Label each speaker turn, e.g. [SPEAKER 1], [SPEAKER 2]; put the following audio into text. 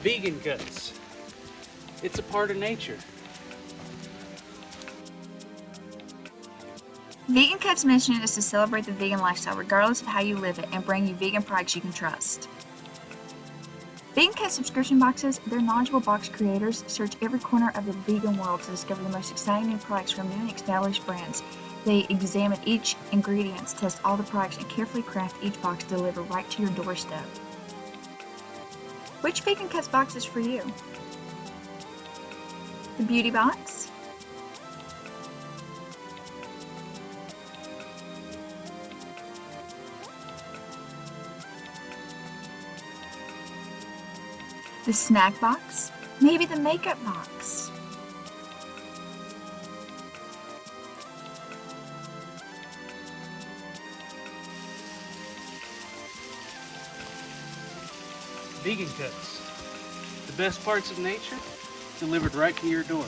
[SPEAKER 1] Vegancuts. It's a part of nature.
[SPEAKER 2] Vegancuts' mission is to celebrate the vegan lifestyle regardless of how you live it and bring you vegan products you can trust. Vegancuts subscription boxes, their knowledgeable box creators search every corner of the vegan world to discover the most exciting new products from new and established brands. They examine each ingredient, test all the products, and carefully craft each box to deliver right to your doorstep. Which Vegancuts box is for you? The beauty box? The snack box? Maybe the makeup box?
[SPEAKER 1] Vegancuts. The best parts of nature delivered right to your door.